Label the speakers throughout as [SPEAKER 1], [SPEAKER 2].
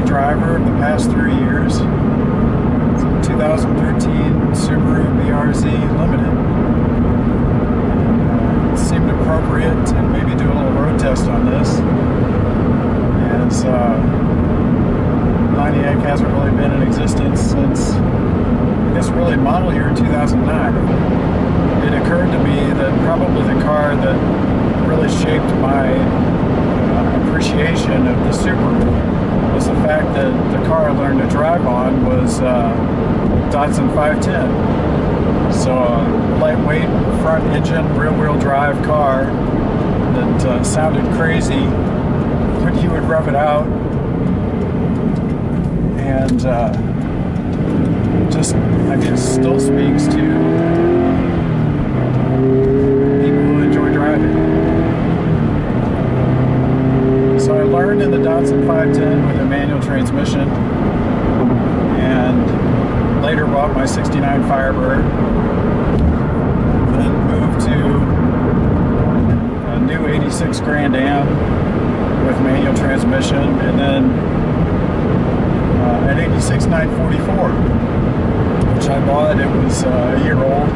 [SPEAKER 1] Driver of the past 3 years. It's a 2013 Subaru BRZ Limited. It seemed appropriate to maybe do a little road test on this, as Pontiac hasn't really been in existence since, I guess, really model year 2009. It occurred to me that probably the car that really shaped my appreciation of the Subaru was the fact that the car I learned to drive on was Datsun 510. So a lightweight front engine, rear wheel drive car that sounded crazy when you would rev it out, and just, I guess, still speaks to people who enjoy driving. So I learned in the Datsun 510 with a manual transmission, and later bought my 69 Firebird, then moved to a new 86 Grand Am with manual transmission, and then an 86 944, which I bought. It was a year old,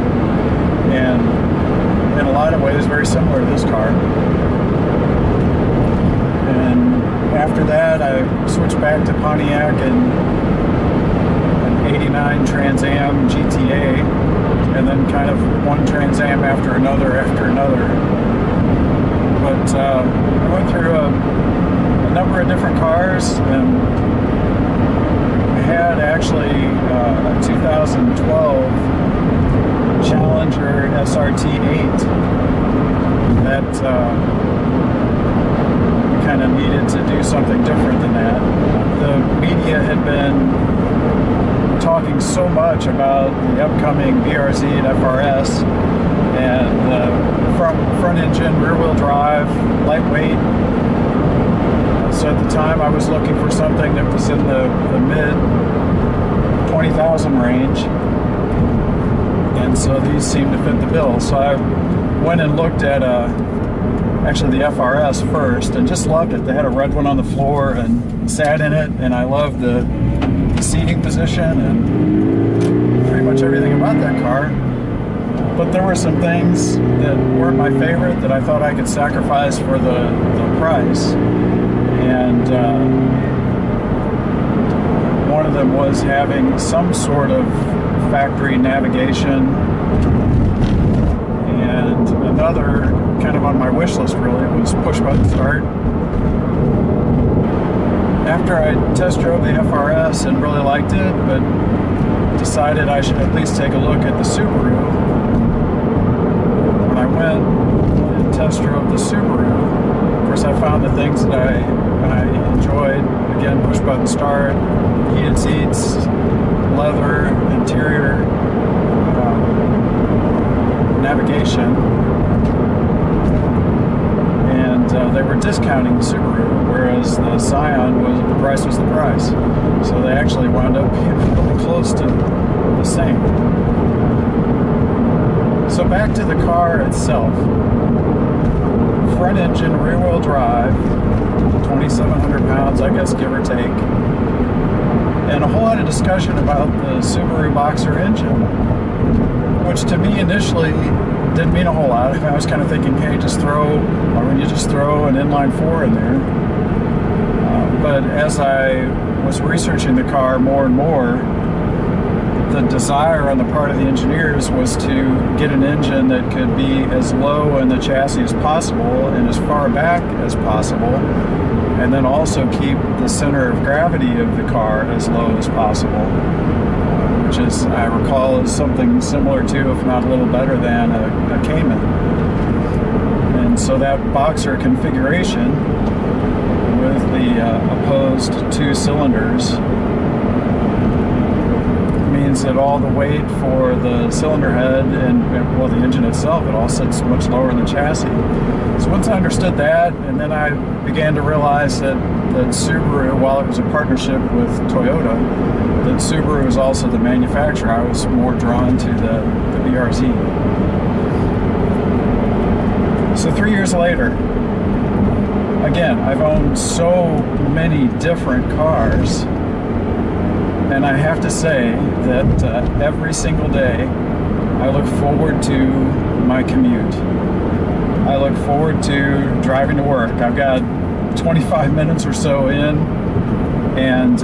[SPEAKER 1] and in a lot of ways very similar to this car. And after that, I switched back to Pontiac and an 89 Trans Am GTA, and then kind of one Trans Am after another. But I went through a number of different cars, and I had actually a 2012 Challenger SRT8 that kind of needed to do something different than that. The media had been talking so much about the upcoming BRZ and FRS, and the front engine, rear wheel drive, lightweight. So at the time I was looking for something that was in the mid 20,000 range, and so these seemed to fit the bill. So I went and looked at actually the FRS first, and just loved it. They had a red one on the floor and sat in it, and I loved the seating position and pretty much everything about that car. But there were some things that weren't my favorite that I thought I could sacrifice for the price. And one of them was having some sort of factory navigation, and another, kind of on my wish list really, was push button start. After I test drove the FRS and really liked it, but decided I should at least take a look at the Subaru, when I went and test drove the Subaru, of course I found the things that I enjoyed. Again, push button start, heated seats, leather, interior, navigation, and they were discounting the Subaru, whereas the Scion the price was the price. So they actually wound up being really close to the same. So back to the car itself. Front engine, rear wheel drive, 2,700 pounds, I guess, give or take. And a whole lot of discussion about the Subaru Boxer engine, which to me initially didn't mean a whole lot. I was kind of thinking, hey, why wouldn't you just throw an inline 4 in there? But as I was researching the car more and more, the desire on the part of the engineers was to get an engine that could be as low in the chassis as possible and as far back as possible, and then also keep the center of gravity of the car as low as possible, which is, I recall, is something similar to, if not a little better than, a Cayman. And so that Boxer configuration, with the opposed two cylinders means that all the weight for the cylinder head and, well, the engine itself, it all sits much lower in the chassis. So once I understood that, and then I began to realize that Subaru, while it was a partnership with Toyota, that Subaru is also the manufacturer, I was more drawn to the BRZ. So 3 years later, again, I've owned so many different cars, and I have to say that every single day I look forward to my commute. I look forward to driving to work. I've got 25 minutes or so in, and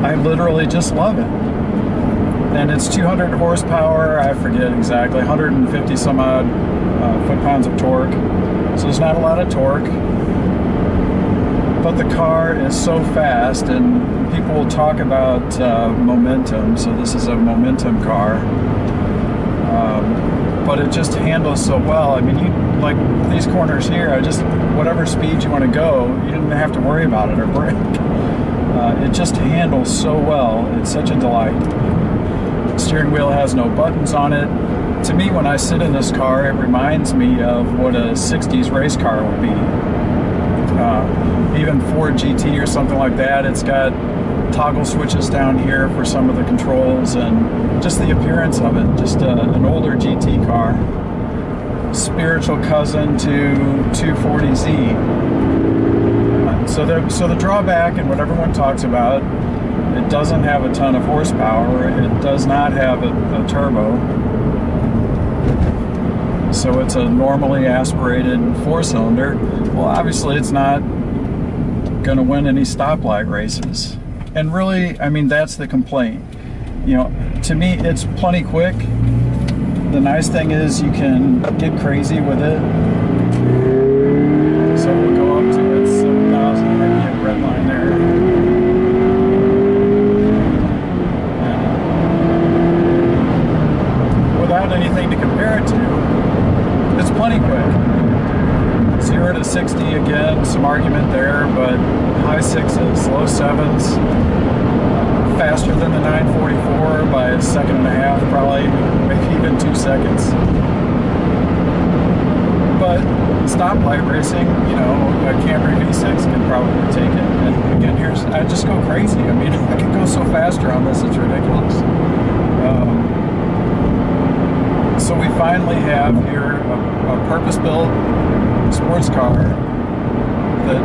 [SPEAKER 1] I literally just love it. And it's 200 horsepower, I forget exactly, 150 some odd foot-pounds of torque. So there's not a lot of torque, but the car is so fast, and people will talk about momentum. So this is a momentum car, but it just handles so well. I mean, you like these corners here, whatever speed you want to go, you didn't have to worry about it or brake. It just handles so well. It's such a delight. The steering wheel has no buttons on it. To me, when I sit in this car, it reminds me of what a 60s race car would be. Even Ford GT or something like that, it's got toggle switches down here for some of the controls, and just the appearance of it, just an older GT car. Spiritual cousin to 240Z. So the drawback, and what everyone talks about, it doesn't have a ton of horsepower. It does not have a turbo. So it's a normally aspirated four-cylinder. Well, obviously it's not going to win any stoplight races. And really, I mean, that's the complaint. You know, to me, it's plenty quick. The nice thing is you can get crazy with it. So we'll go up to it, 7,000, maybe a red line there. Without anything to compare it to, it's plenty quick. 0 to 60 again, some argument there, but high sixes, low sevens, faster than the 944 by a second and a half, probably, maybe even 2 seconds. But stoplight racing, you know, a Camry V6 can probably take it. And again, I just go crazy. I mean, I can go so faster on this, it's ridiculous. So we finally have here a purpose-built sports car that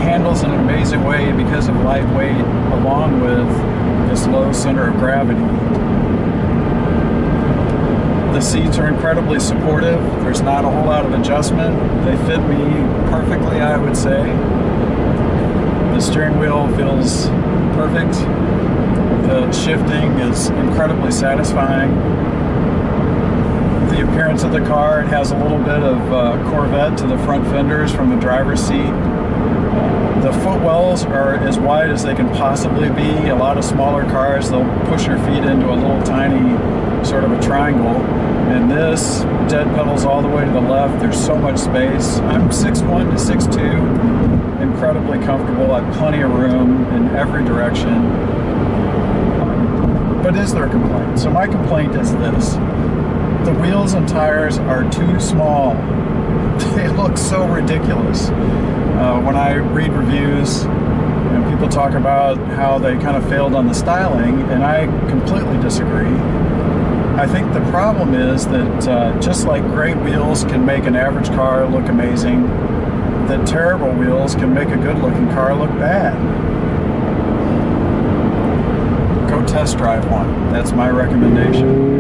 [SPEAKER 1] handles in an amazing way because of lightweight, along with this low center of gravity. The seats are incredibly supportive. There's not a whole lot of adjustment. They fit me perfectly, I would say. The steering wheel feels perfect. The shifting is incredibly satisfying. The appearance of the car, it has a little bit of Corvette to the front fenders from the driver's seat. The footwells are as wide as they can possibly be. A lot of smaller cars, they'll push your feet into a little tiny sort of a triangle. And this, dead pedals all the way to the left. There's so much space. I'm 6'1" to 6'2", incredibly comfortable. I have plenty of room in every direction. But is there a complaint? So my complaint is this. The wheels and tires are too small. They look so ridiculous. When I read reviews, and people talk about how they kind of failed on the styling, and I completely disagree. I think the problem is that just like great wheels can make an average car look amazing, that terrible wheels can make a good-looking car look bad. Go test drive one. That's my recommendation.